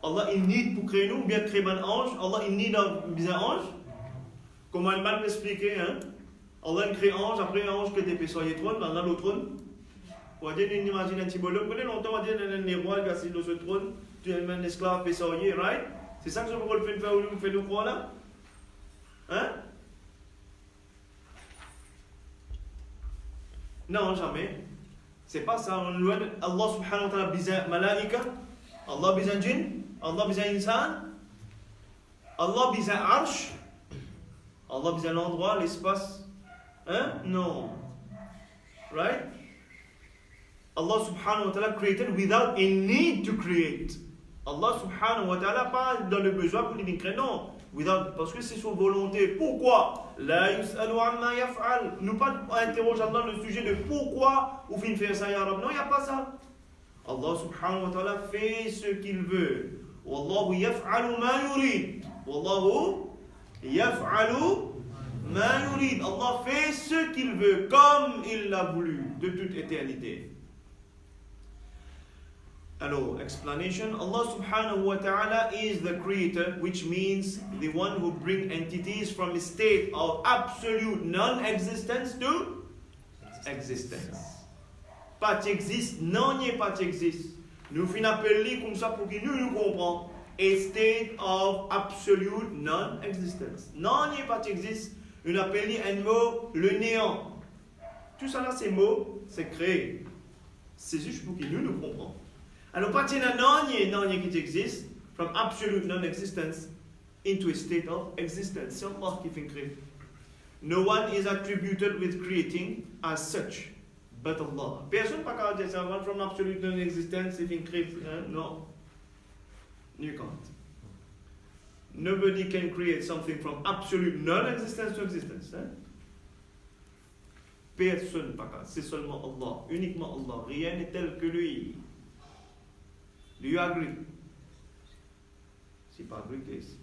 Allah il need pour créer nous, ou bien créer un ange, Allah il need un ange. Comment il m'a expliqué, hein? Allah il crée ange, après un ange que des personnes y trône, dans le trône. On va dire, on imagine un petit bonhomme, vous longtemps, on va dire, un roi qui est assis dans ce trône, tu es un esclave, personne, right? C'est ça que je veux faire, vous faites nous croire là? Hein? Non, jamais. C'est pas ça. Allah subhanahu wa ta'ala besoin malaika, Allah besoin djinn, Allah besoin insan, Allah besoin arsh, Allah besoin l'endroit, l'espace. Hein? Non. Right? Allah subhanahu wa ta'ala created without a need to create. Allah subhanahu wa ta'ala pas dans le besoin pour lui créer, non. Without, parce que c'est son volonté. Pourquoi? La yus'alu amma yaf'al. Nous pas interroger Allah le sujet de pourquoi ou fin faire ça ya Rab. Non, il n'y a pas ça. Allah subhanahu wa ta'ala fait ce qu'il veut. Wallahu yaf'alu ma yurid. Wallahu yaf'alu ma yurid. Allah fait ce qu'il veut comme il l'a voulu de toute éternité. Alors, explanation. Allah subhanahu wa ta'ala is the creator, which means the one who brings entities from a state of absolute non-existence to existence. Pas existe, non n'y pas existe. Nous finissons appeler comme ça pour que nous comprenions. A state of absolute non-existence. Non n'y pas existe. Nous appelons un mot le néant. Tout ça là, ces mots, c'est créé. C'est juste pour que nous comprenions. Alors, partir d'un non qui existe, from absolute non-existence into a state of existence. C'est Allah qui fait créer. No one is attributed with creating as such, but Allah. Personne ne peut pas dire ça, from absolute non-existence, il fait créer. Non. You can't. Nobody can create something from absolute non-existence to existence. Hein? Personne ne peut pas. C'est seulement Allah, uniquement Allah. Rien n'est tel que lui. Do you agree? Si pas agree, please.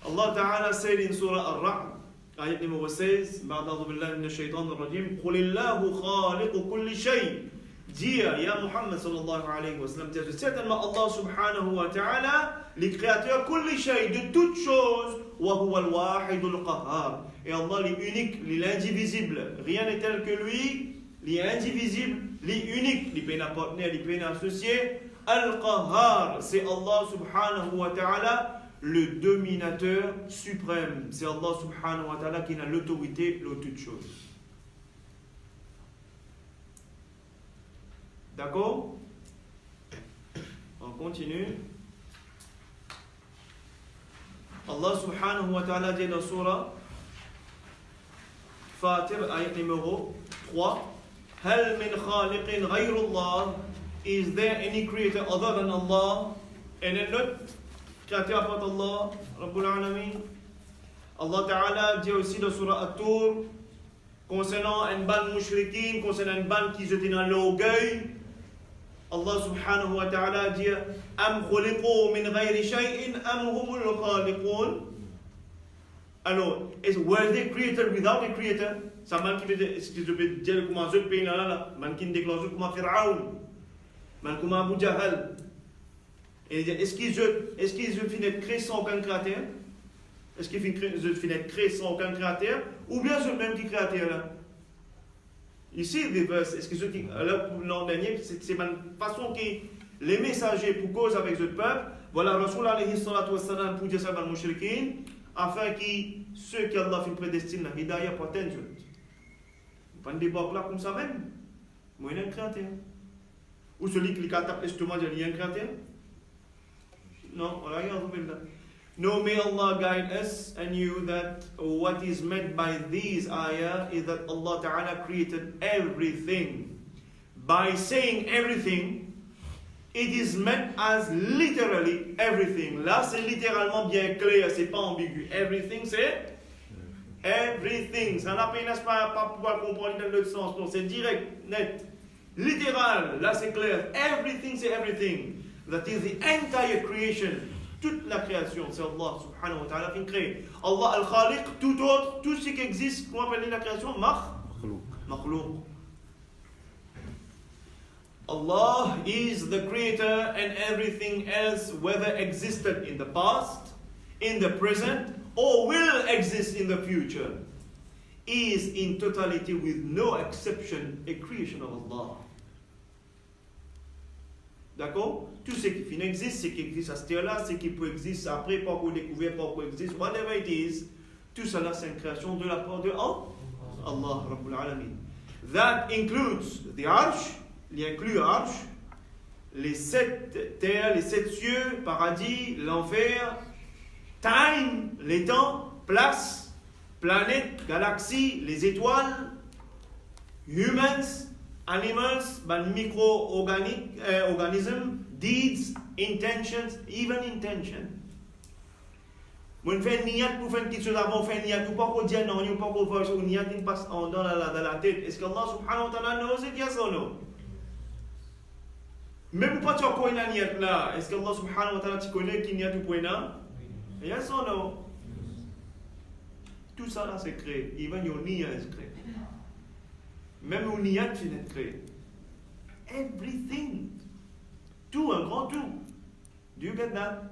Allah Ta'ala said in Surah Ar-Ra'd, ayat number 16, بعد أعوذ بالله من الشيطان الرجيم, قل الله خالق كل شيء. Dis, ya Muhammad sallallahu alayhi wa sallam, certainement Allah subhanahu wa ta'ala, les créateurs كل شيء, de toutes choses, وهو الواحد القهار. Et Allah est unique, il est indivisible. Rien n'est tel que lui, il est indivisible, il est unique, il peut pas partenaire, il peut pas associé. Al-Qahhar, c'est Allah subhanahu wa ta'ala, le dominateur suprême. C'est Allah subhanahu wa ta'ala qui a l'autorité de toutes choses. D'accord? On continue. Allah subhanahu wa ta'ala dit dans Surah Fatir, ayat numéro 3. Hal min khaliqin ghayrullah. Is there any creator other than Allah? And then l'autre créateur apart Allah, Rabbul Alamin. Allah Ta'ala dit aussi dans Surah At-Tur, concernant une bande mushrikin, concernant une bande qui était dans l'orgueil, Allah Subhanahu wa Ta'ala dit Am khuliqu min ghayri shay'in am humul khaliqun. Alors, were they created without a creator? Ça man qui veut dire, est-ce que je peux dire comment je peux là, man qui déclare comment Pharaon. Mais comme Abu Jahal, est-ce qu'ils ont fini de créer sans aucun créateur? Est-ce qu'ils ont fini de créer sans aucun créateur? Ou bien c'est le même qui créateur là? Ici, les verses, est-ce que ceux qui, l'an dernier, c'est une façon que les messagers pour cause avec le peuple, voilà, Rasul alayhi salatu wassalam pour dire ça dans le mushrikin, afin que ceux qui Allah fait prédestiner la hidayah pour atteindre. Pas de débat là comme ça même. Moi, il y a un créateur. Ou celui qui tape l'estomac, il y a un créateur? Non, regarde. No, may Allah guide us and you that what is meant by these ayah is that Allah Ta'ala created everything. By saying everything, it is meant as literally everything. Là, c'est littéralement bien clair, c'est pas ambigu. Everything, c'est everything. Ça n'a pas pouvoir comprendre dans l'autre sens. Non, c'est direct, net. Littéral, là c'est clair. Everything, c'est everything. That is the entire creation. Toute la création, c'est Allah subhanahu wa ta'ala qui crée. Allah al-Khaliq, tout autre, tout ce qui existe, comment appeler la création? Makhlouq. Allah is the creator and everything else, whether existed in the past, in the present, or will exist in the future, is in totality, with no exception, a creation of Allah. D'accord? Tout ce qui existe, ce qui existe à cette heure-là, ce qui peut exister après, pas qu'on découvre, pas qu'on existe, whatever it is, tout cela c'est une création de la part de Allah, Rabbul Alamin. That includes the arsh, il inclut arsh, les 7 terres, les 7 cieux, paradis, l'enfer, time, les temps, place, planète, galaxie, les étoiles, humans, animals, micro-organisms, deeds, intentions, even intention. When fait niat pour faire une petite chose avant, fait niat, ou pas qu'on dit non, ou pas qu'on voit une niat qui passe dans la tête. Est-ce qu'Allah subhanahu wa ta'ala knows it, yes or no? Même pas tu as quoi une niat là, est-ce qu'Allah subhanahu wa ta'ala tu connais qui niat ou point là? Yes or no? Tout ça là c'est créé, even your niat est créé. Même your niat tu es créé. Everything. Tout, un grand tout. Do you get that?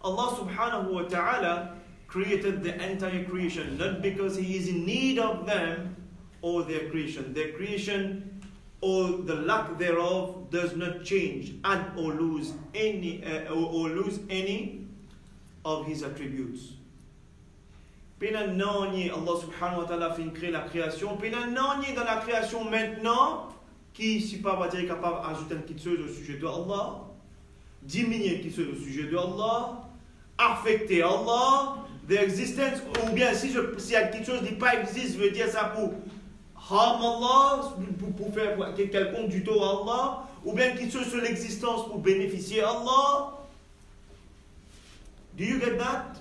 Allah subhanahu wa ta'ala created the entire creation, not because He is in need of them or their creation. Their creation or the lack thereof does not change, add or lose any of His attributes. Pena nani Allah subhanahu wa ta'ala fait créer la création. Pena nani dans la création maintenant qui si pas va dire capable d'ajouter une petite chose au sujet de Allah, diminuer une petite chose au sujet de Allah, affecter Allah, the existence, ou bien si y a quelque chose qui pas existe, je veux dire ça pour harm Allah, pour faire quelconque du tout à Allah, ou bien quelque chose sur l'existence pour bénéficier Allah. Do you get that?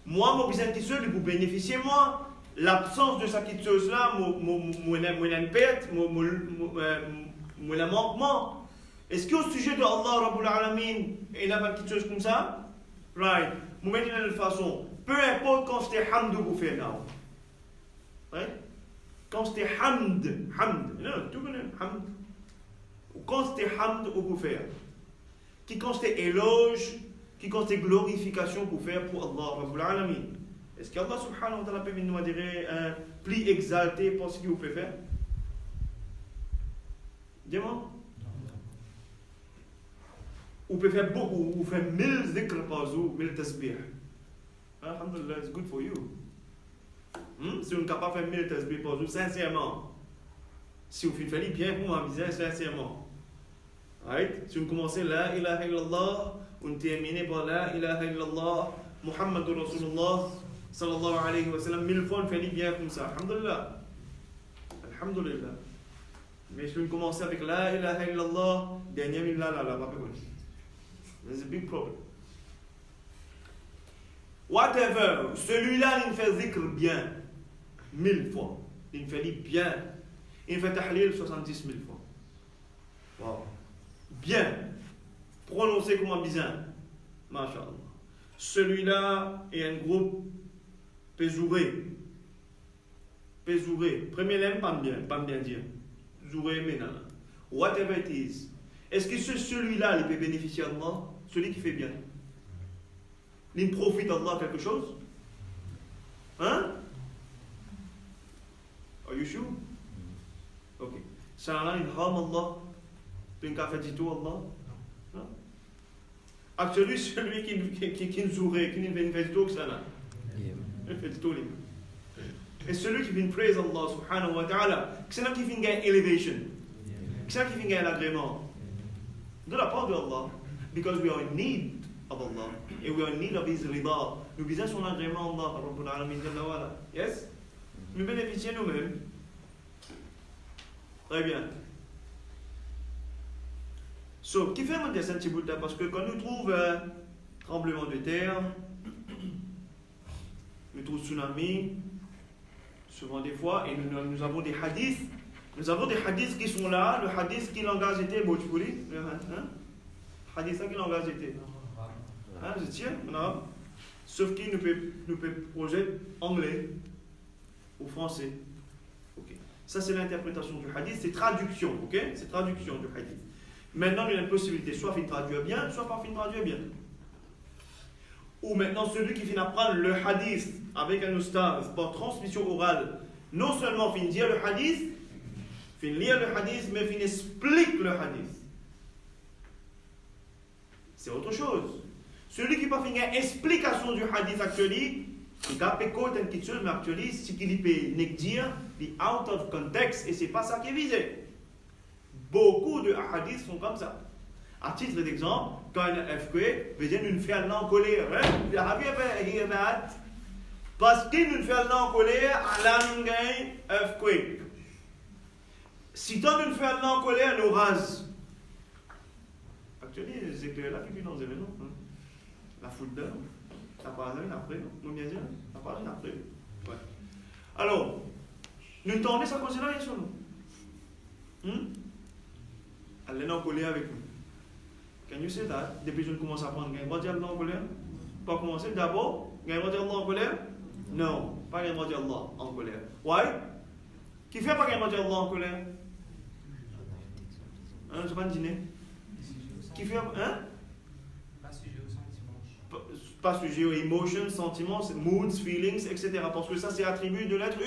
Moi, mon besoin de quelque chose pour bénéficier moi. L'absence de cette petite chose-là, mon perte, mon manquement. Est-ce qu'au sujet de Allah, Rabbul Alamin, il y a une petite chose comme ça? Right. Vous mettez de toute façon, peu importe quand c'était hamd vous faites là. Right? Quand c'était hamd, non, tout connaît, hamd. Quand c'était hamd vous faites. Qui quand c'était éloge, qui quand c'était glorification pour faire pour Allah, Rabbul Alamin. Est-ce qu'Allah subhanahu wa ta'ala peut nous dire un pli exalté pour ce qu'il vous peut faire? Dis-moi. Ou peut faire beaucoup, ou faire 1000 zikr par jour, 1000 tasbih. Alhamdulillah, it's good for you. Si on est capable de faire 1000 tasbih par jour, sincèrement. Si vous faites bien pour m'aviser, sincèrement. Right? Si on commence la ilaha illallah, on termine par la ilaha illallah, Muhammadur Rasulullah, sallallahu alayhi wa sallam, 1000 fois on fait bien comme ça. Alhamdulillah. Alhamdulillah. Mais si on commence avec la ilaha illallah, dernière mille là, pas besoin. There's a big problem. Whatever, celui-là, il fait zikr bien, 1000 fois. Il fait bien. Il fait tahlil 70 000 fois. Wow. Bien. Prononcé comme un bizarre. Masha'Allah. Celui-là est un groupe péjouré. Péjouré. Premier lème, pas bien dire. Zouré, ménana. Whatever it is. Est-ce que celui-là, il peut bénéficier d'Allah? Celui qui fait bien. Il profite d'Allah quelque chose? Hein? Are you sure? Ok. Ça là, il harm Allah. Puis il fait du tout Allah. Non? Actuellement, celui qui nous jouerait, qui nous fait du tout, ça là. Il fait du tout. Et celui qui vient praise Allah subhanahu wa ta'ala, c'est là qui vient gagner elevation. C'est là qui vient gagner l'agrément. De la part de Allah. Because we are in need of Allah. And we are in need of His rida. Nous besoin son agrément Allah, Rabbul Alamin Jalla wa Ala. Yes? Nous bénéficions nous-mêmes. Très bien. So, qui fait un dessin de Bouddha? Parce que quand nous trouvons tremblement de terre, nous trouvons tsunami, souvent des fois, et nous avons des hadiths. Nous avons des hadiths qui sont là. Le hadith qui langage était, bon, tu peux lire? Hadith qui langage était? Je tiens, non? Sauf qu'il nous peut projeter anglais ou français. Ok. Ça, c'est l'interprétation du hadith, c'est traduction, ok? C'est traduction du hadith. Maintenant, il y a une possibilité, soit il traduit bien, soit pas il traduit bien. Ou maintenant, celui qui vient apprendre le hadith avec un ustaz par transmission orale, non seulement fin dire le hadith, fin lire le hadith, mais fin explique le hadith. C'est autre chose. Celui qui n'a pas fait une explication du hadith actuellement, il a fait une petite chose, mais actuellement, ce qu'il peut dire, il est out of context, et ce n'est pas ça qui est visé. Beaucoup de hadiths sont comme ça. À titre d'exemple, quand il y a un earthquake, il y a une fille en colère. Parce qu'il y a une fille en colère, il y a un earthquake. Si tu as une fille en colère, elle nous rase. Actuellement, les éclairs là, qui sont dans les événements. La foule d'heure, ça passe une après, non bien dire, ça passe une après. Ouais. Alors, nous tournons ça considère sur nous. Elle est en colère avec nous. Can you say that? Depuis que je commence à prendre, il y a un dire Allah en colère? Pas commencer d'abord, il y a un dire Allah en colère? Non, pas un dire Allah en colère. Why? Qui fait pas un dire Allah en colère? C'est pas un dîner. Qui fait hein? Pas sujet aux émotions, sentiments, moods, feelings, etc. Parce que ça, c'est attribut de l'être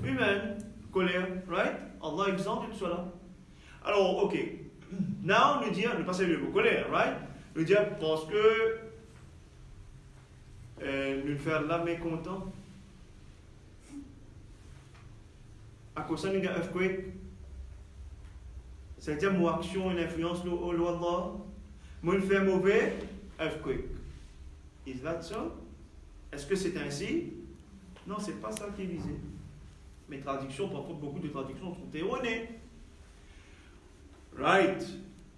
humain. Colère, right? Allah est exempt de tout cela. Alors, ok. Now, nous dire, ne pas saluer vos colères, right? Nous dire, parce que nous faire là mécontent. À cause de la earthquake, c'est-à-dire, mon action, une influence au loi d'Allah. Mon fait mauvais, earthquake. Is that so? Est-ce que c'est ainsi? Non, c'est pas ça qui est visé. Mes traductions, parfois beaucoup de traductions sont erronées. Right.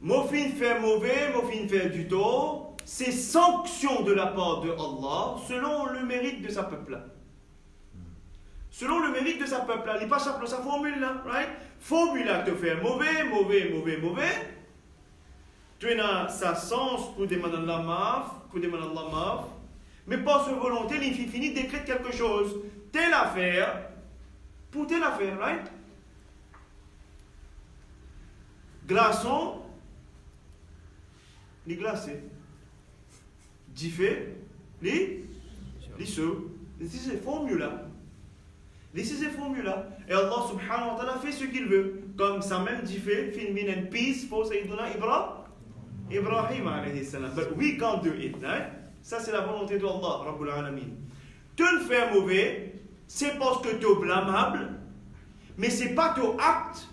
Mofin fait mauvais, mofin fait du tort, c'est sanction de la part de Allah selon le mérite de sa peuple. Selon le mérite de sa peuple, il n'est pas simple sa formule là, right? Formule là, te fait mauvais. Tu as sa sens pour demander la maf, mais par sa volonté, l'infini décrète quelque chose. Telle affaire, pour telle affaire, right? Glaçon, les glacés. Diffé, les sous. This is a formula. Et Allah subhanahu wa ta'ala fait ce qu'il veut. Comme ça même diffé, fin min and peace for Sayyiduna Ibrahim alayhi salam. But we can't do it, right? Ça c'est la volonté de Allah, Rabbul Alamin. Tu le fais mauvais, c'est parce que tu es blâmable, mais c'est pas ton acte.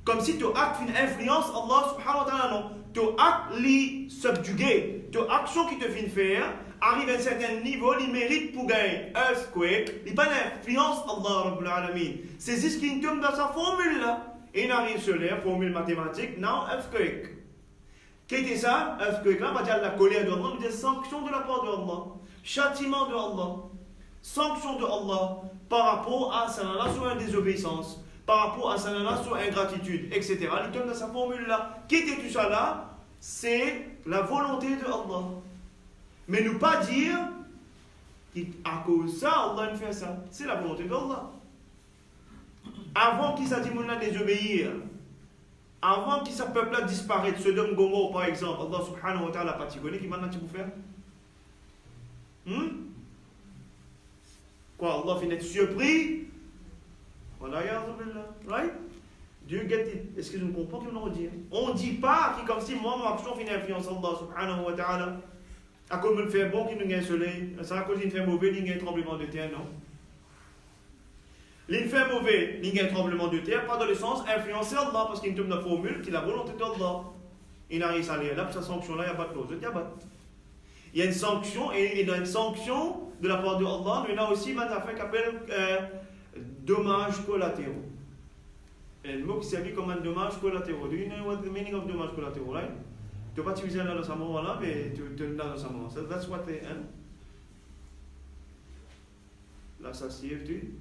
Comme si ton acte fait une influence Allah subhanahu wa ta'ala, non. Ton acte l'y subjugué. Ton action qui te fait faire arrive à un certain niveau, il mérite pour gagner earthquake. Il n'y a pas d'influence Allah Rabbul Alamin. C'est ce qui tombe dans sa formule là. Et il arrive sur la formule mathématique, non, earthquake. Qu'est-ce que ça? Earthquake là, on va dire la colère de Allah, on dit sanction de la part de Allah. Châtiment de Allah. Sanction de Allah par rapport à sa sur une désobéissance. Par rapport à sa sur ingratitude, etc. Il tombe dans sa formule-là. Quitter tout ça là, c'est la volonté de Allah. Mais ne pas dire qu'à cause de ça, Allah fait ça. C'est la volonté d'Allah. Avant qu'il s'agisse de désobéir, avant qu'il sa peuple disparaisse, Sodome Gomorrhe par exemple, Allah subhanahu wa ta'ala a patigonné, qui maintenant tu peux faire? Quoi, Allah finit surpris? Voilà, right? Do you get it? Est-ce que je ne comprends qu'on en dit? On ne dit pas que comme si moi, mon action fait une influence Allah subhanahu wa ta'ala. À cause de me faire bon, qu'il nous gagne soleil. C'est à cause qu'il fait mauvais, il y a un tremblement de terre, non? Il fait mauvais, il y a un tremblement de terre, pas dans le sens influencer Allah, parce qu'il y a une formule qui est la volonté d'Allah. Il n'arrive à aller là, puis sa sanction là, il n'y a pas de cause. Il y a une sanction, et dans une sanction de la part de Allah, il y en a aussi une affaire qui s'appelle dommages collatéraux. Et le mot qui servait comme un dommage collatéraux. Do you know what the meaning of dommages collatéraux, right? Tu ne peux pas utiliser là dans ce moment-là, mais tu le donnes dans ce moment. So that's what they end. Là, ça siève-tu?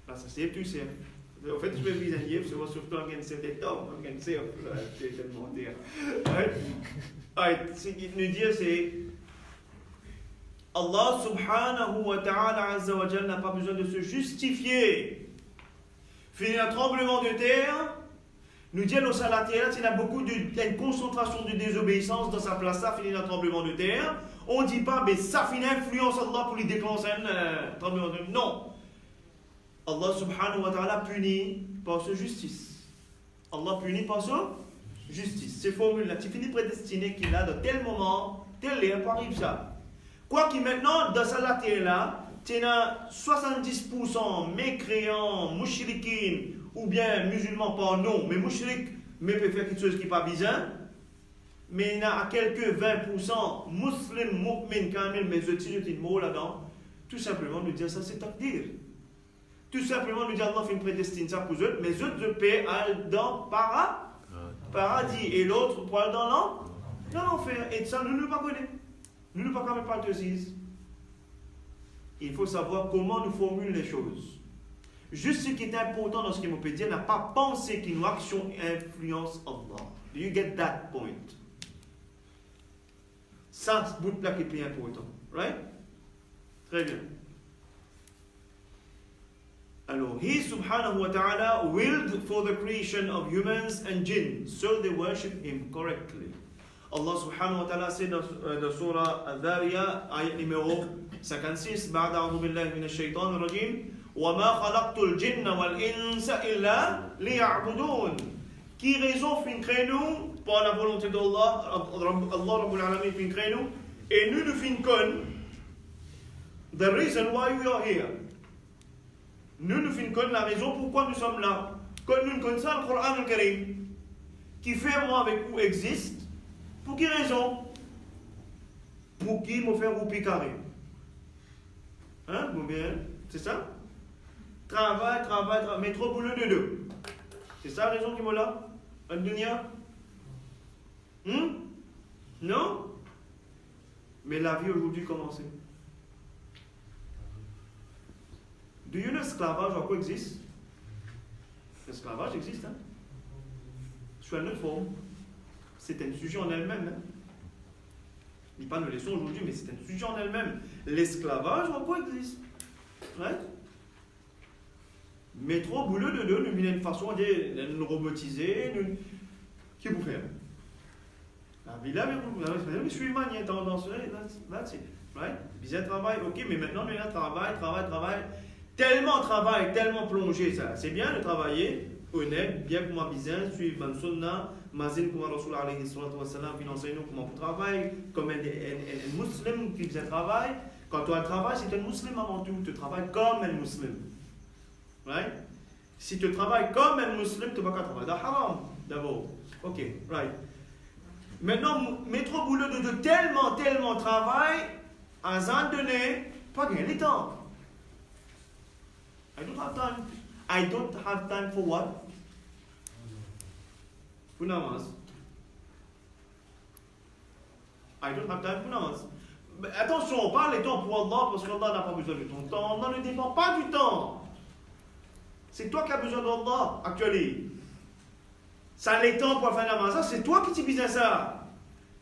Là, ça siève-tu, c'est. En fait, je vais viser un yeux, parce que surtout, on gagne certains temps, on gagne c'est tellement dire. Right? Right, ce qu'il nous dit, c'est. Allah subhanahu wa ta'ala azza wa jalla n'a pas besoin de se justifier. Finir un tremblement de terre, nous dit au Salatéra, il y a beaucoup une concentration de désobéissance dans sa place, ça finit un tremblement de terre. On ne dit pas, mais ça finit influence Allah pour lui déclencher un tremblement de terre. Non. Allah subhanahu wa ta'ala punit par sa justice. Allah punit par sa justice. Ces formules-là, tu finis prédestiné qu'il a dans tel moment, tel lieu, pour arriver ça. Quoi qu'il maintenant, dans sa là, tu as 70% mécréants, mouchriquines, ou bien musulmans, pas non, mais mouchrik, mais peut faire quelque chose qui n'est pas bizarre. Mais il y a quelques 20% musulmans, mu'min, kamil, mais je tire un mot là-dedans. Tout simplement nous dire ça, c'est takdir. Tout simplement nous dire Allah fait une prédestine ça pour eux, mais eux de paix dans paradis et l'autre pour aller dans l'enfer. Et ça, nous ne pas connaître. Nous ne pouvons pas te dire. Il faut savoir comment nous formulons les choses. Juste ce qui est important dans ce qu'il me peut dire, n'a pas pensé qu'une action influence Allah. Do you get that point? Ça, ce bout-là qui est plus important. Right? Très bien. Alors, He subhanahu wa ta'ala willed for the creation of humans and jinn, so they worship Him correctly. Allah subhanahu wa ta'ala said dans Surah Al-Dhariyah, ayat numéro 56, بعد أعوذ بالله من الشيطان الرجيم وما خلقت الجن والإنس إلا ليعبدون. Qui raison fin créer-nous par la volonté d'Allah, Allah Rabbul Alamin fin créer-nous, et nous fin con the reason why we are here. Nous fin con la raison pourquoi nous sommes là. Quand nous connaissons ça, le Coran al-Karim, qui fait moi avec vous existe. Pour quelle raison? Pour qui me faire roupi carré? Hein? Bon bien, c'est ça? Travail, mais trop boulot de deux. C'est ça la raison qui m'a là? En dunya? Non? Mais la vie aujourd'hui commence. Do you know l'esclavage en quoi existe? L'esclavage existe, hein? Sous une autre forme. C'est un sujet en elle-même. Hein? Je ne dis pas nous laissons aujourd'hui, mais c'est un sujet en elle-même. L'esclavage, en quoi existe? Right? Mais trop boulot de deux, nous une façon de nous robotiser. Qu'est-ce que vous faites? La vie là, je suis manié tendance. That's it. Right? Bizarre travail, ok, mais maintenant, nous avons travail. Tellement travail, tellement plongé, ça. C'est bien de travailler, honnête, bien pour moi, bizarre, suivre ma sunna. Mazin comme Rasul alayhi salatu wa salam enseigne comment on travaille, comme un musulman qui faisait un travail. Quand tu as un travail, c'est un musulman avant tout, tu travailles comme un musulman. Right? Si tu travailles comme un musulman, tu ne vas pas travailler. C'est haram d'abord. Ok, right. Maintenant, mettre au boulot de tellement travail, à un moment donné, pas gagner le temps. I don't have time for what? Pour namaz. I don't have time pour namaz. Mais attention, pas le temps pour Allah parce qu'Allah n'a pas besoin de ton temps. Allah ne dépend pas du temps. C'est toi qui as besoin d'Allah, actuellement. Ça les temps pour faire namaz, ça c'est toi qui t'y bises ça.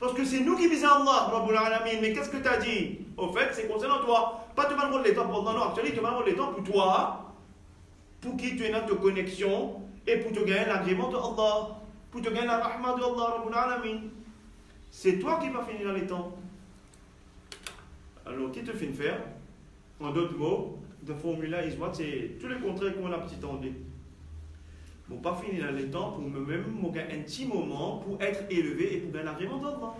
Parce que c'est nous qui bisons Allah, Rabbul Alamin. Mais qu'est-ce que tu as dit? Au fait, c'est concernant toi. Pas te demander le temps pour Allah, non, actuellement, tu demandes le temps pour toi, pour qui tu es dans ta connexion et pour te gagner l'agrément de Allah. Pour te gagner la rahma de Allah Rabbul Alamin. C'est toi qui vas finir dans les temps. Alors, qui te fait faire? En d'autres mots, the formula is what? C'est tout le contraire qu'on a petit enlevé. Bon, pas finir dans les temps pour me-même, un petit moment pour être élevé et pour gagner l'agrément d'Allah.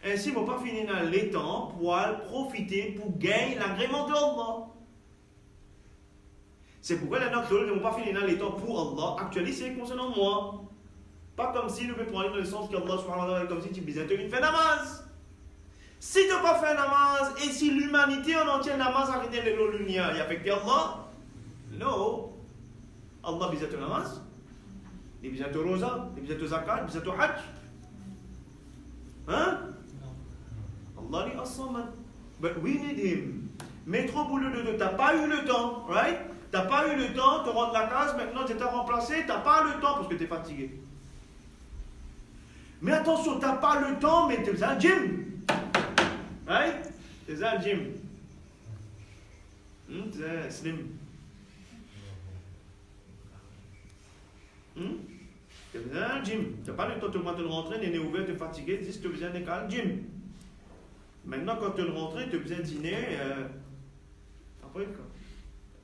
Ainsi, je ne pas finir dans les temps pour profiter, pour gagner l'agrément d'Allah. C'est pourquoi les gens ne vont pas finir dans les temps pour Allah. Actuellement, c'est concernant moi. Pas comme si nous pouvons prendre dans le sens qu'Allah subhanahu wa ta'ala comme si tu disais tu fais namaz. Si tu n'as pas fait namaz et si l'humanité en entier namaz a arrêté le lunia, il affecte Allah? Non. Allah bizet namaz, il bizet roza, il bizet zakat, il bizet hajj. Hein? Allah est as-samad. But we need him. Mais trop boulot de deux, tu n'as pas eu le temps, right? Tu n'as pas eu le temps, tu rentres la case, maintenant tu t'es remplacé, tu n'as pas le temps parce que tu es fatigué. Mais attention, tu n'as pas le temps, mais tu es un gym. Right? C'est ça le gym. C'est slim. Tu as besoin d'un gym. Tu n'as pas le temps de rentrer, tu es ouvert, tu es fatigué, tu as besoin d'un gym. Maintenant, quand tu es rentré, tu as besoin de dîner. Après, quoi?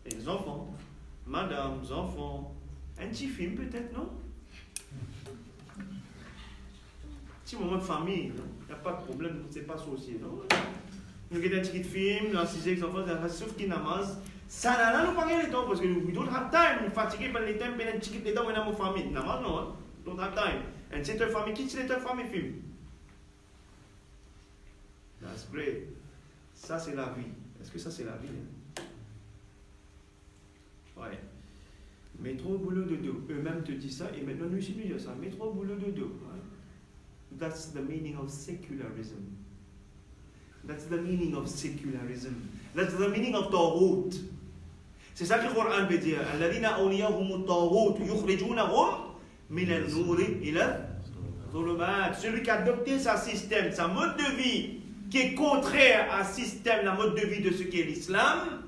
Et les enfants, madame, les enfants, un petit film peut-être, non? Petit moment de famille, il n'y a pas de problème, c'est pas associé, non? Nous avons un petit film, nous avons les enfants, sauf qu'ils namaz. Ça n'a pas le temps parce que we don't have time. Nous fatigués par les temps, mais un petit temps, on a une famille. Namaz, non, don't have time. And c'est une famille, qui c'est une famille film? That's great. Ça, c'est la vie. Est-ce que ça, c'est la vie? Ouais. Métro, boulot, dodo. Eux-mêmes te disent ça et maintenant nous aussi nous disons ça. Métro, boulot, dodo. Ouais. That's the meaning of secularism. That's the meaning of secularism. That's the meaning of Tawhut. C'est ça que le Coran veut dire. Alladhina awliyahum Tawhut yukhrijunahum min al-nouri ila al-dhulumat. Celui qui a adopté sa système, sa mode de vie, qui est contraire à système, la mode de vie de ce qu'est l'islam.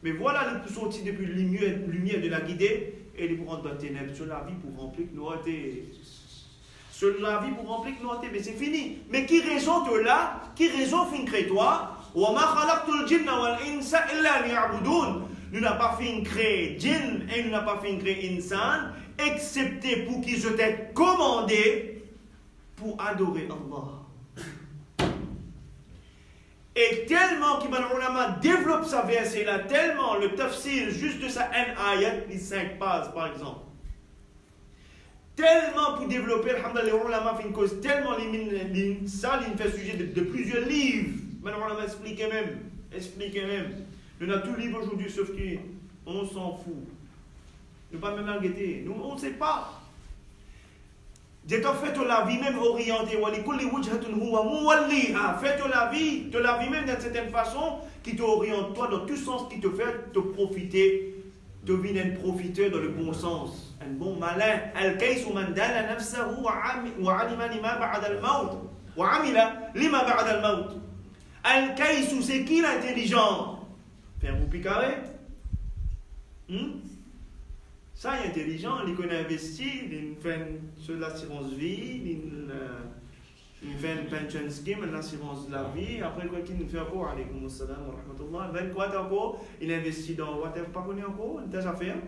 Mais voilà, nous sortis depuis la lumière de la guidée et les prendre dans les ténèbres. Sur la vie pour remplir que nous avons été. Sur la vie pour remplir que nous avons été. Mais c'est fini. Mais qui raison de là? Qui raison fin créer toi? Nous n'avons pas fait créer djinn et nous n'avons pas fait créer insan, excepté pour qu'ils étaient commandés pour adorer Allah. Et tellement qu'Ibn Ulama développe sa verset là, tellement le tafsir juste de sa ayat, les 5 pages par exemple. Tellement pour développer, alhamdoulilah, les ulama fait une cause, tellement ça, il fait sujet de plusieurs livres. Ibn Ulama expliquait même. Nous avons tout livre aujourd'hui, sauf qu'on s'en fout. Nous ne pas même guetter. Nous, on ne sait pas. Dites-en, faites la vie même orientée. Faites la vie même d'une certaine façon qui t'oriente toi dans tout sens, qui te fait te profiter, devenir un profiteur dans le bon sens, un bon malin. Al-Kaysu man dana nafsahu wa alima lima ba'da al-maut wa amila lima ba'da al-maut. Al-Kaysu, c'est qui l'intelligent? Faire un carré. Ça, il est intelligent, il connaît investir, il fait sur l'assurance vie, il fait une pension scheme, l'assurance de la vie. Après, quoi qu'il fait encore, alaykoum assalam wa rahmatullah. 24 encore, il investit dans whatever, pas connu encore, des affaires.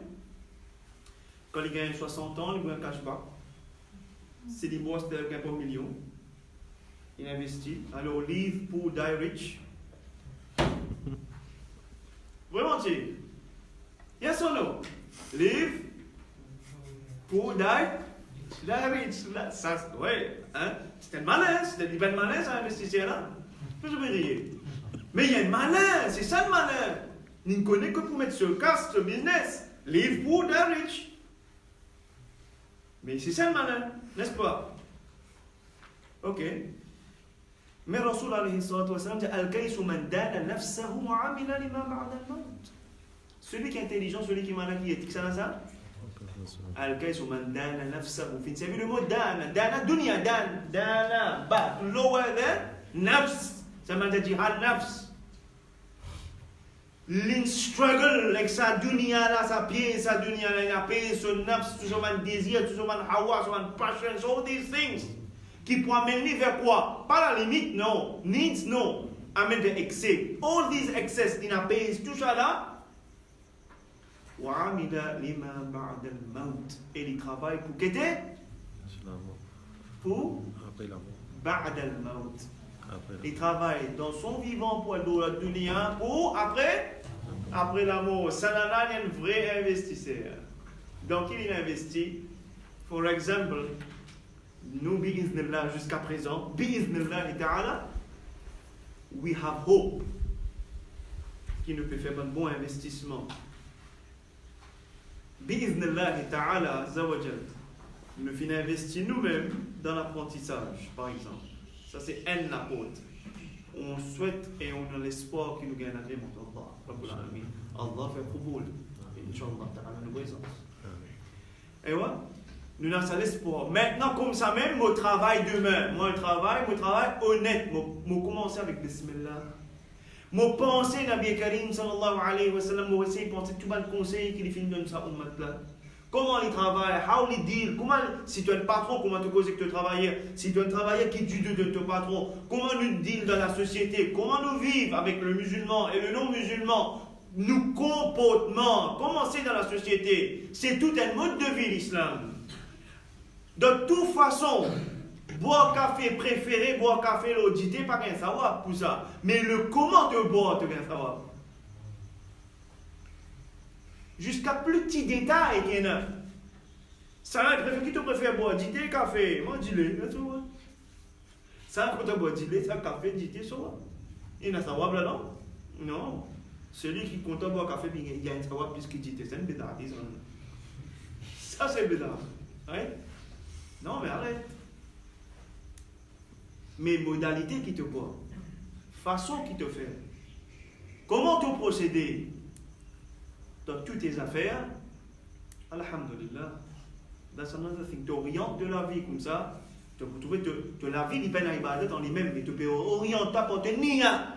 Quand il gagne 60 ans, il gagne un cashback. C'est des bourses de 1 million. Il investit. Alors, live pour die rich. Vraiment, tu yes or no? Live pour die rich. Ça, ouais, hein? C'était le malin, c'était du ben malin, ça, investisseur-là. Je vais rire. Mais il y a un malin, c'est ça le malin. Il ne connaît que pour mettre sur le casse, ce business. Live pour die rich. Mais c'est ça le malin, n'est-ce pas? Ok. Mais Rasoul alayhi salatu wa salam dit Al-Kaysu man dana nafsahu wa amila lima ba'da al-maut. Celui qui est intelligent, celui qui est malin, qui est ça? Al-Kaysu man dana nafsahu. Vous avez le mot dana, dana dunya, dana, ba, lower than nafs. Ça m'a dit al-nafs. L'in struggle avec sa dunya là, sa dunya là, il a payé son nafs, toujours un désir, toujours un hawa, toujours un passion, all these things. Qui peut amener vers quoi? Pas la limite, non. Needs, non. Amène vers excès. All these excess, il a payé tout ça là. Et il travaille pour quitter? Pour? Après la mort. Ba'd al-maut. Il travaille dans son vivant pour la dunya pour après la mort. Ça là, il y a un vrai investisseur. Donc il investit. For example, nous, bi'iznillah, jusqu'à présent, bi'iznillah ta'ala, we have hope qui nous peut faire un bon investissement. Bi'iznillah ta'ala, zawajal, nous finissons investir nous-mêmes dans l'apprentissage, par exemple. Ça, c'est un apôtre. On souhaite et on a l'espoir qu'il nous gagne l'agrément d'Allah. Allah fait Kouboul. Inch'Allah ta'ala, nous voyons. Et voilà. Nous avons ça l'espoir. Maintenant, comme ça même, mon travail demain. Mon travail honnête. Je commence avec Bismillah. Mon pensée, Nabi Karim sallallahu alayhi wa sallam, moi aussi, penser tout le conseil qu'il finit dans sa ummat là. Comment il travaille, how il deal, comment, si tu es un patron, comment tu causes que tu travailles, si tu es un travailleur, qui tu de ton patron, comment nous deal dans la société, comment nous vivons avec le musulman et le non-musulman, nos comportements, comment c'est dans la société, c'est tout un mode de vie l'islam. De toute façon, boire café préféré, boire café l'audité, pas qu'un savoir pour ça, mais le comment de boire, tu qu'un savoir. Jusqu'à plus petit détail qu'il y en a. Ça, qui te préfère boire du thé, café? Moi, du lait, ça, quand tu bois du lait, ça, café, du thé, ça va. Il y a un savoir là, non? Non. Celui qui compte boire café, il y a un savoir plus que du thé. C'est une bédard, disons. Ça, c'est bédard. Ouais? Non, mais arrête. Mais modalités qui te boit, façon qui te fait, comment tu procéder dans toutes tes affaires, alhamdulillah, that's another thing. Tu orientes de la vie comme ça, tu peux trouver que la vie dépend de l'ibadat dans les mêmes, mais tu peux orienter par tes niya.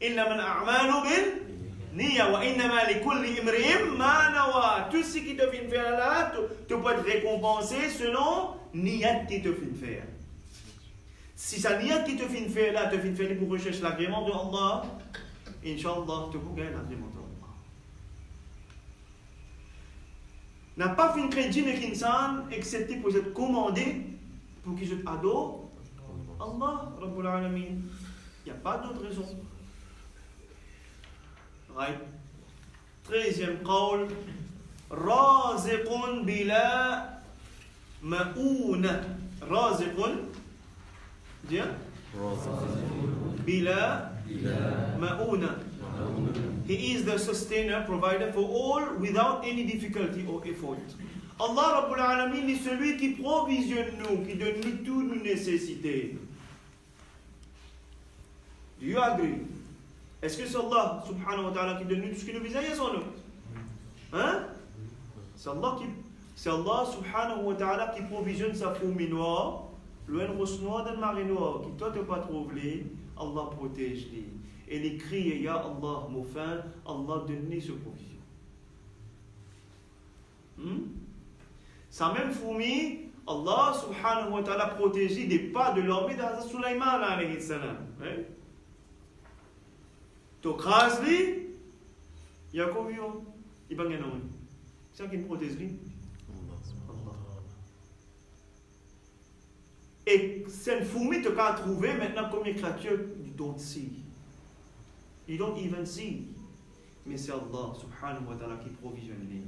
Innama al-a'malu bil niya wa innama li kulli imri'in ma nawa. Tout ce qui te fait faire là, tu peux être récompensé selon niyat qui te fait faire. Si sa niyat qui te fait faire là, te fait faire pour rechercher l'agrément de Allah, Inch'Allah, tu peux gagner l'agrément de Allah. N'a pas fait une crédit de l'insan excepté pour être commandé pour qu'il se adore Allah, Rabbul Alamin. Il n'y a pas d'autre raison. Right. 13e qawl. Raziqun bila ma'ouna. Raziqun. Dis. Bila ma'ouna. He is the sustainer, provider for all without any difficulty or effort. Allah Rabbul Alamin est celui qui provisionne nous, qui donne nous toutes nos nécessités. Do you agree? Est-ce que c'est Allah subhanahu wa ta'ala qui donne nous tout ce que nous besoin, yes ou non? Hein? C'est Allah subhanahu wa ta'ala qui provisionne sa fourmi noire, le rose noir dans le marée noire, qui toi te pas trouvé, Allah protège-les. Et les cris, Ya Allah, mon fin, Allah donne ce provision. Sa même fourmi, Allah subhanahu wa ta'ala protégé des pas de l'armée d'Hazrat Sulaiman alayhi salam. Tu crases lui, il y a combien? Il n'y a pas de nom. C'est ça qui me protège lui. Allah. Et cette fourmi, tu as trouvé maintenant comme une créature, you don't see. You don't even see. Mais c'est Allah subhanahu wa ta'ala qui provisionne les.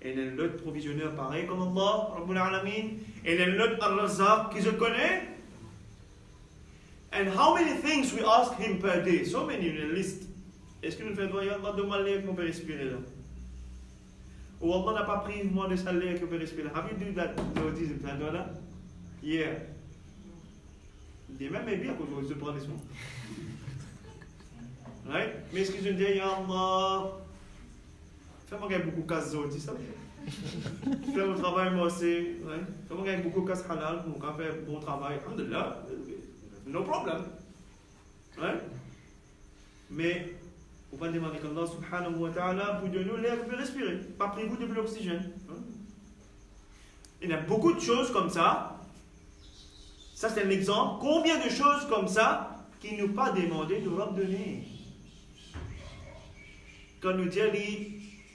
Et il y a l'autre provisionneur pareil comme Allah, Rabbul Alamin. Et il y a l'autre Ar-Razzaq qui se connaît. And how many things we ask him per day? So many in a list. Est-ce que nous faisons Allah demander qu'on peut respirer là? Ou Allah n'a pas pris moins de salaire qu'on peut respirer là? Have you do that? Là? Yeah. Il dit même bien qu'on se prend des soins. Right? Mais est-ce que je dis, Ya Allah, fais-moi gagner beaucoup de casse zoti, ça fais mon travail, moi aussi. Fais-moi gagner beaucoup de casse halal, mon café, bon travail. Alhamdulillah, no problem. Right? Mais, vous pouvez demander qu'Allah subhanahu wa ta'ala vous donne l'air que vous respirer. Pas priez-vous de l'oxygène. Il y a beaucoup de choses comme ça. Ça, c'est un exemple. Combien de choses comme ça qui nous pas demandé de leur donner? Quand nous disons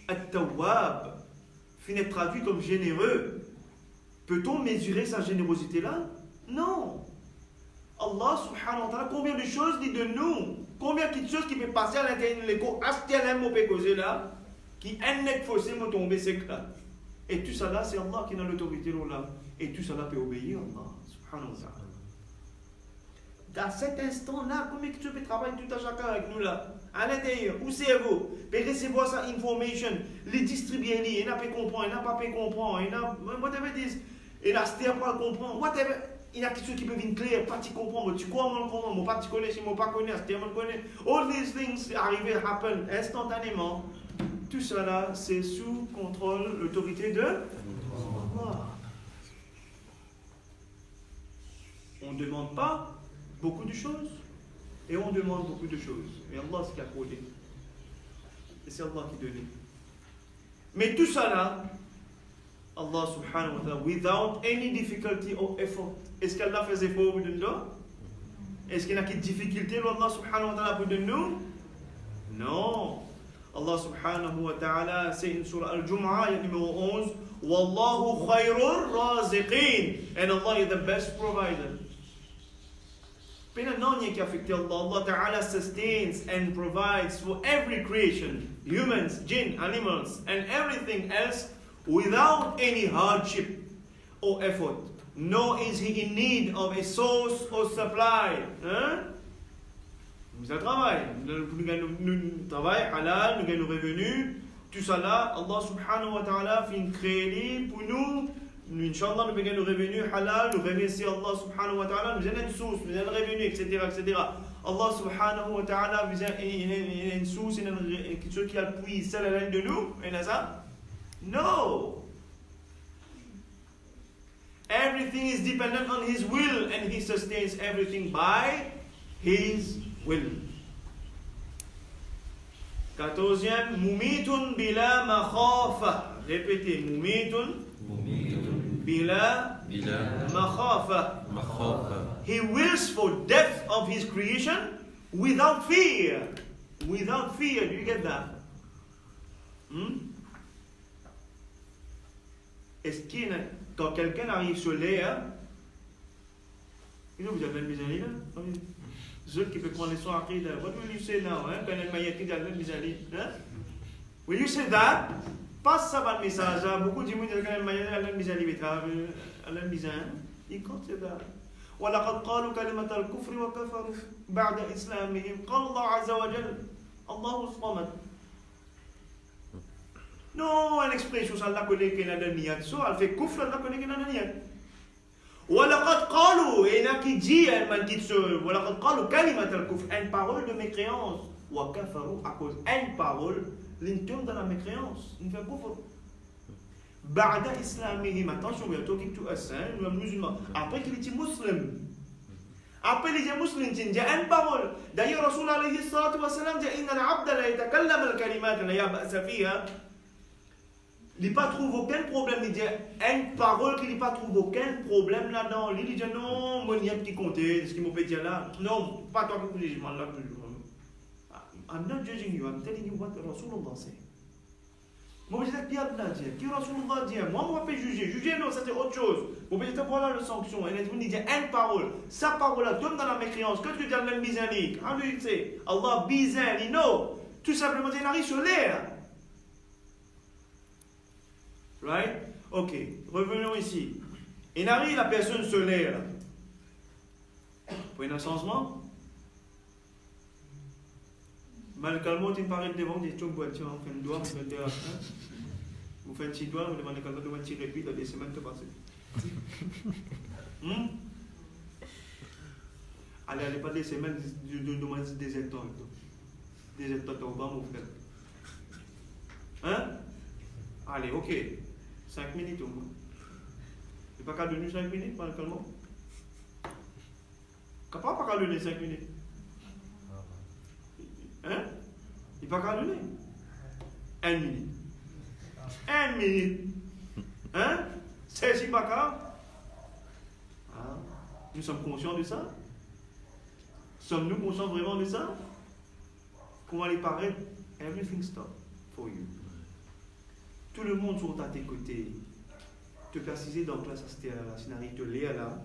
At-Tawwab, finit traduit comme généreux, peut-on mesurer sa générosité là? Non. Allah subhanahu wa ta'ala, combien de choses dit de nous? Combien de choses qui peuvent passer à l'intérieur de l'écho, astialem au pécosé là, qui est faussé, me tomber c'est là. Et tout ça là, c'est Allah qui a l'autorité là. Et tout ça là peut obéir Allah subhanahu wa ta'ala. Dans cet instant-là, combien de choses peut travailler tout à chacun avec nous là? À l'intérieur, où c'est vous? Peut recevoir sa information, les distribuer, il n'a pas comprendre, il n'a pas comprendre, il n'a whatever it is, il n'a pas comprendre, whatever, il y a quelque chose qui peut venir clair, pas tu comprends, tu crois, moi comprends, moi pas tu connais, si moi pas connais, si moi connais, all these things arrivent, happen instantanément. Tout cela, c'est sous contrôle, l'autorité de Allah. On ne demande pas beaucoup de choses. Et on demande beaucoup de choses. Et Allah, c'est qui a accordé. Et c'est Allah qui donne. Mais tout ça là, Allah subhanahu wa ta'ala, without any difficulty or effort. Est-ce qu'Allah fait des efforts pour nous? Est-ce qu'il y a des difficultés pour Allah subhanahu wa ta'ala pour nous? Non. Allah subhanahu wa ta'ala, c'est une surah Al-Jum'ah, numéro 11. Wallahu khayrur raziqin. And Allah is the best provider. Non qui affecte Allah. Allah Ta'ala sustains and provides for every creation, humans, jinn, animals, and everything else without any hardship or effort. Nor is he in need of a source or supply. Nous travaillons. Nous travaillons halal, nous gagnons nos revenus. Tout ça là, Allah subhanahu wa ta'ala fait une créée pour nous. Nous, Inch'Allah, nous gagnons nos revenus halal, nous remercions Allah subhanahu wa ta'ala, nous avons une source, nous avons un revenu, etc., etc. Allah subhanahu wa ta'ala, vous avez une source, quelque chose qui appuie celle à l'un de nous, et ça? No! Everything is dependent on His will, and He sustains everything by His will. 14e, mumitun bila makhafa. Répétez, mumitun bila makhafa. He wills for death of his creation without fear. Without fear, do you get that? Est-ce qu'il quand quelqu'un arrive sur l'air, vous avez une miséricorde là? Ceux qui peuvent prendre les soins après, what will you say now? Will you say that? Passe ça par le message. Beaucoup de gens disent il compte ça. ولقد قالوا كلمة الكفر وكفروا بعد إسلامهم قال الله عز وجل الله الصمد. Non, une expression ça la connaît qu'il y a dans niat. So, elle fait kufr, elle la connaît qu'il y a dans niat. ولقد قالوا et là qui dit elle dit ce ولقد قالوا كلمة الكفر une parole de mécréance وكفروا à cause une parole l'interme de la mécréance, il fait kufr. Ba'da islamihim, attention, we are talking to us, nous sommes musulmans. Après qu'il était musulman, après il est musulman, il y a une parole. D'ailleurs, Rasul alayhi salatu wa salam dit inna al-abda la yatakallam al-kalimat la yab'asa fiha. Il pas trouve aucun problème, il dit une parole qu'il pas trouve aucun problème là-dedans. Il dit non, moi il y a un petit compté, ce qu'il m'a fait dire là. Non, pas toi qui me dis, là toujours. I'm not judging you, I'm telling you what Rasulullah said. Moi, je dis Allah dit, qui Rasulullah dit, moi, on va pas juger. Juger, non, ça c'est autre chose. Vous pouvez dire, voilà la sanction. Et vous dites une parole. Sa parole-là tombe dans la mécréance. Qu'est-ce que tu dis Allah bizarre? How do you say? Allah bizarre, you know. Tout simplement, il arrive sur l'air. Right? Ok, revenons ici. Il arrive la personne sur l'air. Pour un changement? Malcalement, il paraît devant des choses boîtiers, on fait un doigt, on fait un doigt. Vous faites un petit doigt, vous demandez quand on va tirer, puis dans des semaines, de passer. Allez, pas des semaines, de des états. Des états, on va mon frère. Hein? Allez, ok. 5 minutes au moins. Il n'y a pas qu'à donner 5 minutes, malcalement. Capable pas qu'à donner 5 minutes. Hein? Il va pas qu'à donner. 1 minute. 1 minute. Hein? C'est si pas qu'à. Nous sommes conscients de ça? Sommes-nous conscients vraiment de ça? Comment il paraît? Everything stop for you. Tout le monde sont à tes côtés. Te préciser dans classe à cette là, si n'arrive te lire là,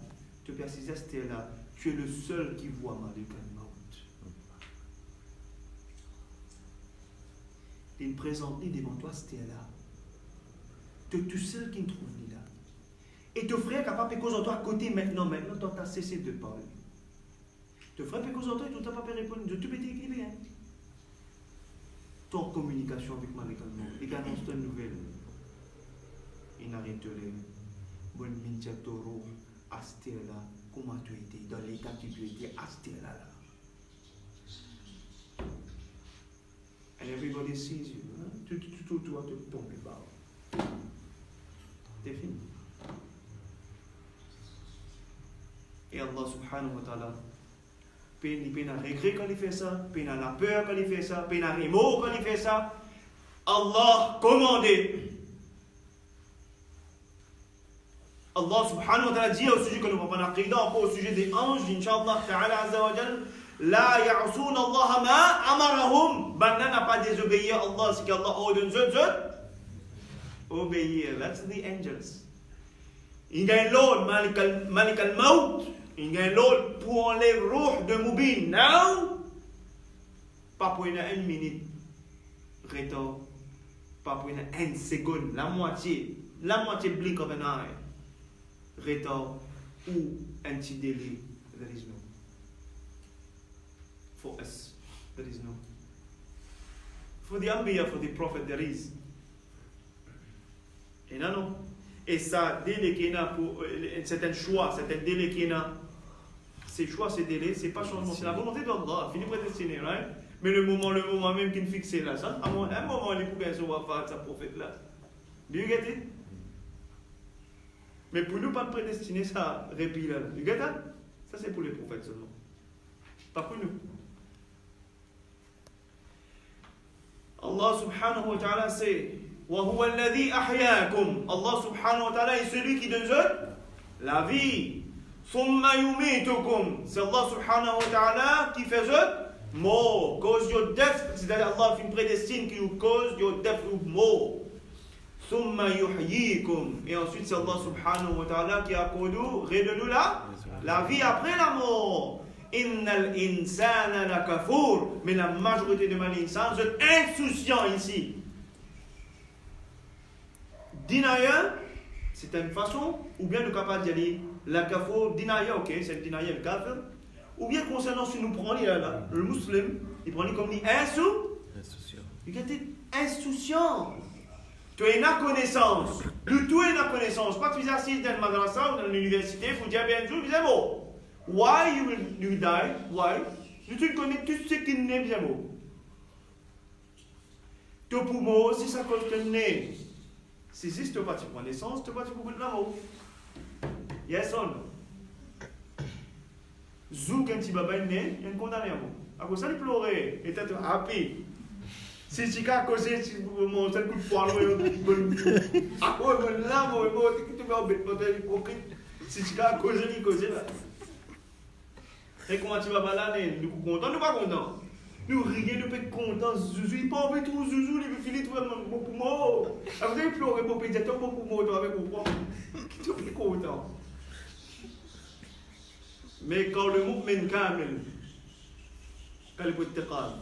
te préciser à cette là, tu es le seul qui voit Malika Maut. Il présente devant toi cette là. Tu es tout seul qui ne trouve ni là. Et ton frère est capable de causer en toi à côté maintenant, toi tu as cessé de parler. Ton frère peut causer en toi et tu n'as pas pu répondre, de tout petit qu'il est. Tu es en communication avec Malika Maut. Il annonce une nouvelle. Il n'arrête de lire. Bon, Minjatoro, Astela, comment tu étais, dans l'état que tu étais, Astela là. And everybody sees you. Tu vas te tomber bas. C'est fini. Et Allah subhanahu wa ta'ala peine à regret quand il fait ça, peine à la peur quand il fait ça, peine à remords quand il fait ça. Allah commandé. Allah subhanahu wa ta'ala dit au sujet que nous avons appris encore au sujet des anges, Inch'Allah ta'ala azza wa jal, la ya'soun Allah ma amarahum. Banda n'a pas désobéi à Allah, c'est qu'Allah ordonne obéir. That's the angels. Il y a l'autre, Malik al-Maut. Il y a l'autre pour enlever le ruh de Mubin. Now, pas pour une minute. Retard. Pas pour une seconde. La moitié blink of an eye. Retard ou un petit délai. There is no. For us, there is no. For the Anbiya, for the Prophet, there is. Et non. Et ça, délai qu'il y a pour certains choix, certains délais qu'il y a, ces choix, ces délais, c'est pas changement, c'est la volonté d'Allah, fini prédestiné, right? Mais le moment même qu'il fixe là, ça, à un moment, il faut qu'on va faire sa prophète là. Do you get it? Mais pour nous, pas prédestiné, ça, répit là. You get that? Ça, c'est pour les prophètes seulement. Pas pour nous. Allah subhanahu wa ta'ala, c'est وَهُوَ الَّذِي أَحْيَاكُمْ. Allah subhanahu wa ta'ala est celui qui donne la vie. ثُمَّ يُمِيتُكُمْ. C'est Allah subhanahu wa ta'ala qui fait mort. Cause your death. C'est-à-dire Allah fait une prédestine qui vous cause your death ou mort. ثُمَّ يُحْيِيكُمْ. Et ensuite c'est Allah subhanahu wa ta'ala qui a redonné la vie après la mort. Innal insana lakafur. Mais la majorité de l'insan, vous êtes insouciants ici. Denial, c'est une façon, ou bien le capable de dire la kafur, denial, ok, c'est le denial, le kafir. Ou bien concernant si nous prenons là, le musulman, il prend comme dit insouciant. You get it? Insouciant. Tu as une connaissance. De tout est une connaissance. Pas que tu es assis dans le madrasa ou dans l'université, il faut dire bien sûr, bien bon. Why you will die? Why? Tu connais tout ce qui n'est bien bon. Ton poumon, si ça cause que nez. Si tu n'as pas de connaissance, tu n'as pas de l'amour. Yes or no? Zou quand tu vas né, il y a un condamné à mort. À cause ça, il pleurait, il était happy. Si tu as causé, si vous mangez un coup de poing, à quoi il là, tu vas embêter hypocrite. Si tu as causé, il causé là. Et comment tu vas balader? Nous sommes contents, nous ne sommes pas contents. Nous rions, nous sommes contents. Zouzou, il pas envie de tout Zouzou, il veut filer tout le monde pour moi. Vous avez pleuré pour pédiatre, pour moi, avec vous. Qui est content? Mais quand le mu'min kamil, quand il peut être calme,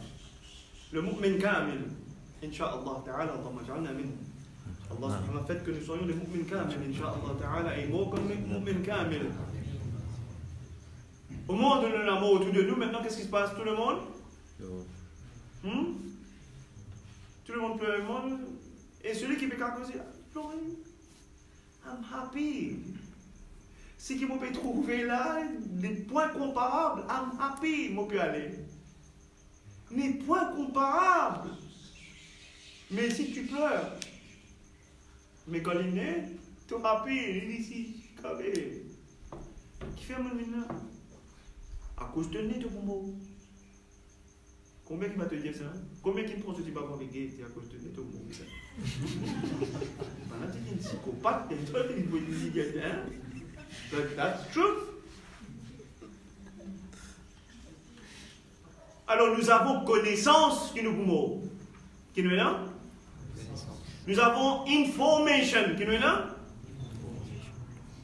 le mu'min kamil, Inch'Allah ta'ala, Allah ja'alna min. Allah subhanahu fait que nous soyons les mu'min kamil, Inch'Allah ta'ala, et moi comme mu'min kamil. Au monde de l'amour autour de nous, maintenant, qu'est-ce qui se passe? Tout le monde? Tout le monde pleure le monde. Et celui qui peut causer, I'm happy. Si qui peut trouver là des points comparables, I'm happy, moi peux aller. Des points comparables. Mais si tu pleures, mais quand il est, tu es happy, il est ici, qui fait mon maintenant? À cause de nez de bon. Combien qui va te dire ça? Combien qui prend ce type de gay à cause de nez de bon? Là, tu es un psychopathe, tu es une bonne idée, hein? That's true. Alors nous avons connaissance qui nous pouvons. Qui nous est là? Nous avons information qui nous est là?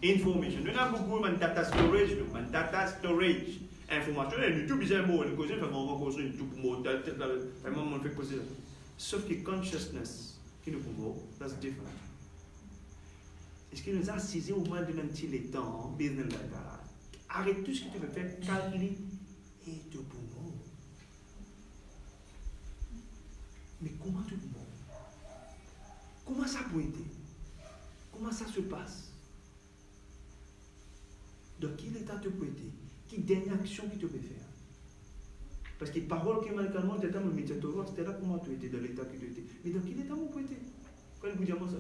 Information. Nous avons beaucoup de data storage. Information, nous tout bizarre mot, nous causons, on va causer tout mot, vraiment on fait causer. Sauf que consciousness qui nous pouvons, that's different. Est-ce qu'il nous a saisi au moins de l'anti les temps, business là? Arrête tout ce que tu veux faire, calculer et tout poumon. Mais comment tout poumon? Comment ça peut être? Comment ça se passe? Dans quel état tu peux être? Quelle dernière action que tu peux faire? Parce que les paroles qui m'ont calmé, c'était mon médiateur, c'était là comment tu étais, dans l'état que tu étais. Mais dans quel état vous pouvez être? Quand vous dites ça?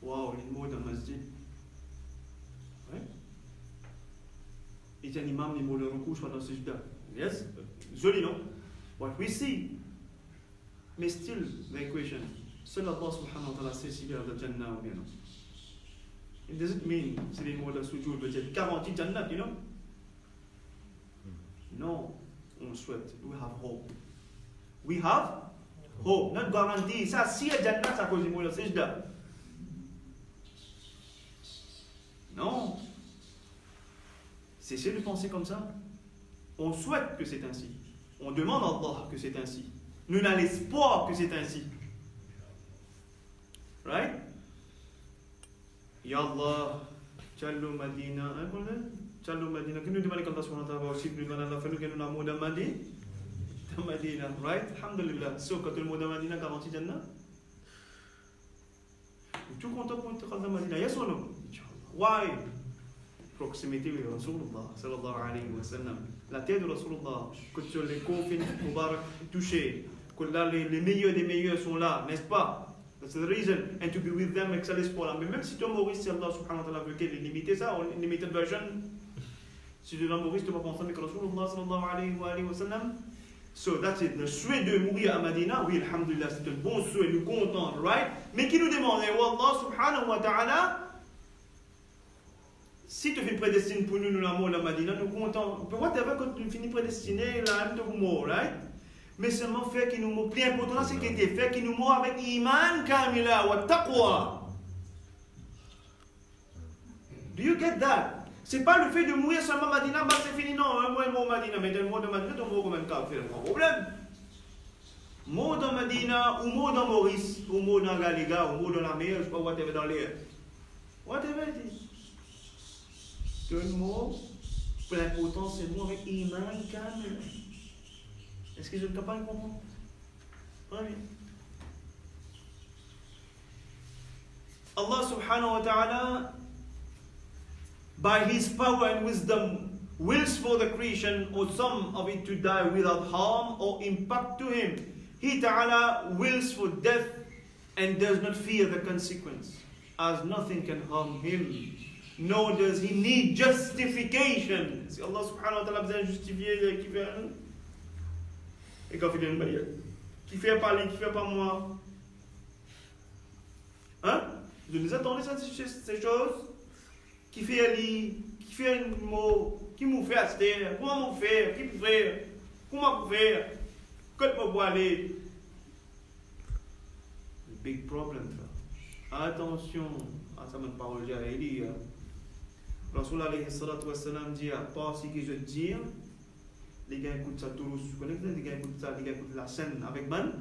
Wow, il y a une mot dans le masjid. Il y a un imam, il m'a le recours, soit dans ce sujda. Yes? Joli, non? What we see. Mais still, the equation. Seul Allah subhanahu wa ta'ala sait s'il y a le Jannah ou bien non. It doesn't mean, c'est les mots de sujoud, peut-être 40 Jannah, you know? Non, on souhaite. We have hope. We have hope. Notre garantie, ça, si il y a Jannah, c'est à cause du mot de sujda. Non. Cessez de penser comme ça. On souhaite que c'est ainsi. On demande à Allah que c'est ainsi. Nous avons l'espoir que c'est ainsi. Right? Ya Allah, Challu Madina. Challu Madina. Qui nous demande qu'Allah subhanahu wa ta'ala aussi, nous demande Allah, fait-nous que nous avons de Madina. Right? Alhamdulillah. So, quand tout le monde a Madina, garantie Jannah. Tu es content pour te rendre à Madina? Yes or no? Why? Proximité avec Rasulullah sallallahu alayhi wa sallam. La terre de Rasulullah, que sur les confins Mubarak touchés, que là les meilleurs des meilleurs sont là, n'est-ce pas? That's the reason. And to be with them, excel l'espoir. Mais même si tu es Maurice, si Allah subhanahu wa ta'ala veut qu'il limite ça, ou limited version, si tu es Maurice, tu vas penser avec Rasulullah sallallahu alayhi wa sallam. So that's it. Le souhait de mourir à Madina, oui, alhamdulillah, c'est un bon souhait, nous contents, right? Mais qui nous demande, Allah subhanahu wa ta'ala, si tu finis prédestiné pour nous, nous l'amour la Madina, nous comptons. Whatever, quand tu finis prédestiné, là, tu mort, right? Mais seulement fait qu'il nous mort. Plus important, c'est qu'il était fait qu'il nous mort avec iman kamila wa taqwa. Do you get that? C'est pas le fait de mourir seulement Madina, bah c'est fini, non, moi, mort Madina, mais le mort de Madina, tu mort comme un kafir, pas de problème. Mort dans Madina, ou mort dans Maurice, ou mort dans Galiga, ou mort dans la mer, je sais pas, whatever dans l'air. Whatever it is. Un mot, pour l'important, c'est le mot avec iman kamil. Est-ce que je ne peux pas le comprendre? Très bien. Allah subhanahu wa ta'ala, by His power and wisdom, wills for the creation or some of it to die without harm or impact to Him. He ta'ala wills for death and does not fear the consequence, as nothing can harm Him. Nor does he need justification. Si Allah subhanahu wa ta'ala a besoin de justifier qui fait un. Et quand il fait une baille. Qui fait parler, qui fait pas moi. Hein? Je nous attendais ça, ces choses. Qui fait ali, qui fait un mot, qui m'a fait acheter, comment m'a fait, qui peut faire, comment m'a faire, quand m'a aller. Big problem, ça. Attention, ça m'a parlé à Eli. Rasul alayhi salatu wa salam dit à part ce que je dis, les gars écoutent ça tous, vous connaissez, les gars écoutent ça, les gars écoutent la scène avec man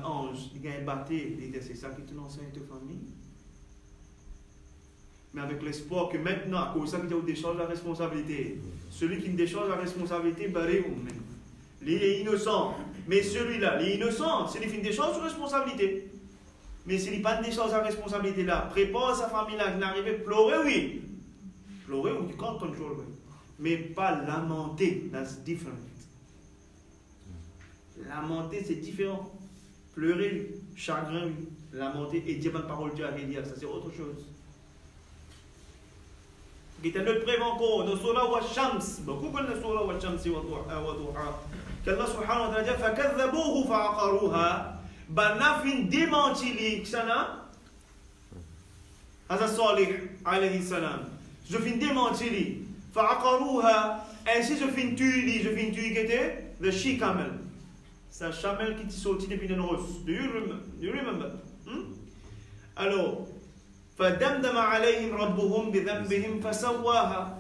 ange, les gars battent, c'est ça qui te l'enseigne à ta famille. Mais avec l'espoir que maintenant, à cause de ça, qu'il décharge la responsabilité. Celui qui décharge la responsabilité, barré ou même. Il est innocent. Mais celui-là, il est innocent, c'est lui qui décharge la responsabilité. Mais s'il n'est pas décharge la responsabilité là, prépare sa famille là, qui n'arrive à pleurer, oui. Pleurer ou du can't control, oui. Mais pas lamenter, that's different. Lamenter, c'est différent. Pleurer, chagrin, oui. Lamenter et dire une parole Dieu à dire, ça c'est autre chose. Qui est notre prévention, nos sola wa shams. Beaucoup connaissent le sola wa shams wa duha. Qu'Allah subhanahu wa ta'ala dit, فَكَذَّبُوهُ فَعَقَرُوهَا. Banafin démenti li ksana. Hada Salih alayhi salam. Je fin démenti li. فَعَقَرُوهَا. Ainsi je fin tuer qui était the she camel. C'est un camel qui est sorti depuis une rose. Do you remember? Alors, فَدَمْدَمَ عَلَيْهِمْ رَبُّهُمْ بِذَنْبِهِمْ فَسَوَّاهَا.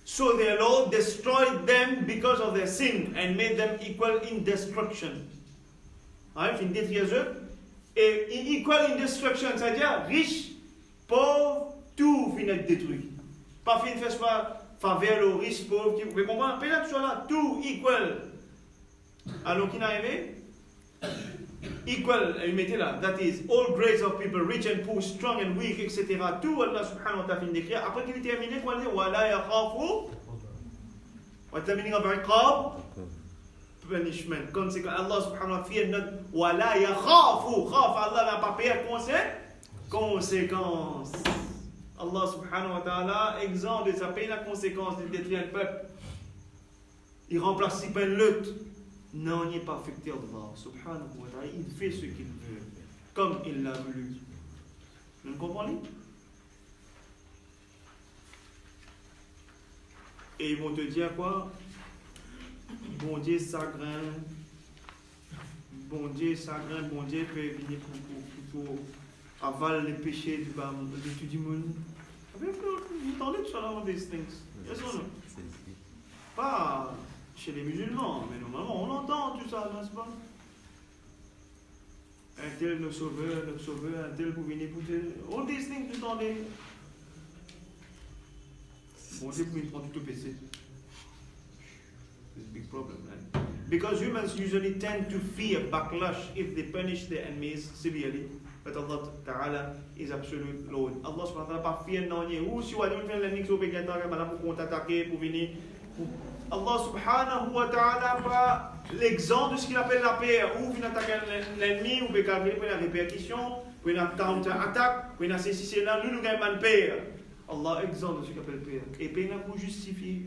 So their Lord destroyed them because of their sin and made them equal in destruction. Fin détruire eux. Et equal in destruction, c'est-à-dire riche, pauvre, tout finit être détruit. Pas fin fait pas faveur aux riches, pauvres, vous comprenez? Peut-être que là, tout equal. Alors qui n'arrive? Equal, il mettait là, that is, all grades of people, rich and poor, strong and weak, etc. Tout Allah subhanahu wa ta'ala fin d'écrire. Après qu'il est terminé, quoi, il dit, wala yakhafu. What's the meaning of iqab? Punishment. Conséquence, Allah subhanahu wa ta'ala fear not, wala yakhafu. Khaf, Allah n'a pas payé conséquence. Allah subhanahu wa ta'ala, exempt de ça, paye la conséquence de détruire le peuple. Il remplace si peine lutte. Non, il n'est pas affecté Allah subhanahu wa ta'ala. Il fait ce qu'il veut, comme il l'a voulu. Vous comprenez? Et ils vont te dire quoi? Bon Dieu chagrin, bon Dieu peut venir pour avaler les péchés du tout du monde. Vous entendez tout ça, these things? Yes or no? Pas chez les musulmans, mais normalement on entend tout ça, n'est-ce pas? Un tel notre sauveur, un tel pour venir pour tel. All these things, vous entendez? Bon Dieu pour prendre tout PC. It's a big problem, right? Because humans usually tend to fear backlash if they punish their enemies severely. But Allah Ta'ala is absolute Lord. Allah subhanahu wa ta'ala pas fier non ni ou si on dit faire l'ennemi sur pégateur pour contre-attaquer pour venir. Allah subhanahu wa ta'ala pas l'exemple de ce qu'il appelle la paix ou vient attaquer l'ennemi ou bécaler pour la répercussion, pour une attaque, pour une assassinat là nous gagnons paix. Allah exempt de ce qu'il appelle paix. Et paix n'a pour justifier.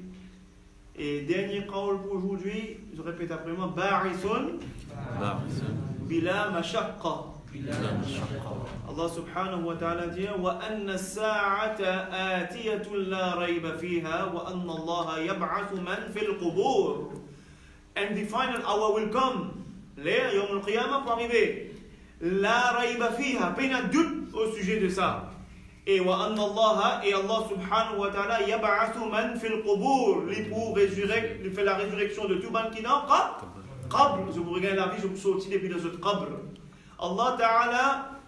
Et dernier qawl pour aujourd'hui, je répète après moi, ba'ithun bila mashaqqa. Allah subhanahu wa ta'ala dit وَأَنَّ السَّاعَةَ آتِيَةٌ لَا رَيْبَ فِيهَا وَأَنَّ اللَّهَ يَبْعَثُ مَنْ فِي الْقُبُورِ. And the final hour will come. L'air, Yawm al-Qiyamah pour arriver. La rayba fiha, pas de doute au sujet de ça. Et وَأَنَّ اللَّهَ et Allah subhanahu wa ta'ala يَبْعَثُ مَنْ فِي الْقُبُورِ. Lui pour résurrecter, lui fait la résurrection de tout ban qui n'a pas qabr. Je vous regarde la vie, je vous sortis depuis les autres qabr. Allah Ta'ala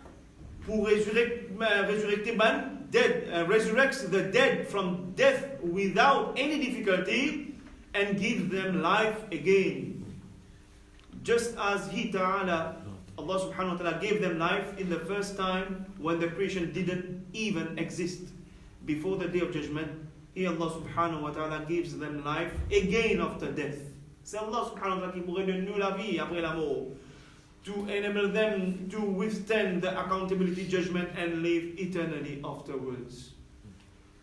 pour résurrecter man dead, resurrects the dead from death without any difficulty and gives them life again. Just as He Ta'ala, Allah Subhanahu wa Ta'ala gave them life in the first time when the creation didn't even exist. Before the day of judgment, He Allah Subhanahu wa Ta'ala gives them life again after death. C'est Allah Subhanahu wa Ta'ala qui pourrait donner nous la vie après la mort, to enable them to withstand the accountability judgment and live eternally afterwards.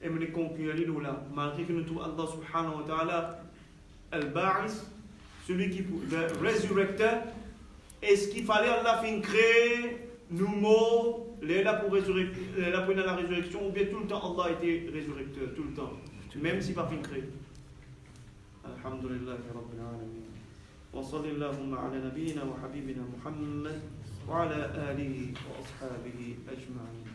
Et nous concluons là, malgré que nous trouvons Allah subhanahu wa ta'ala al-Ba'is, celui qui le résurrecteur, est-ce qu'il fallait Allah fin créer nous morts, là pour résurrecter, là pour la résurrection, ou bien tout le temps Allah était résurrecteur, tout le temps, même si pas fin créé. Alhamdulillah Rabbil Alamin. وصل اللهم على نبينا وحبيبنا محمد وعلى آله وأصحابه أجمعين.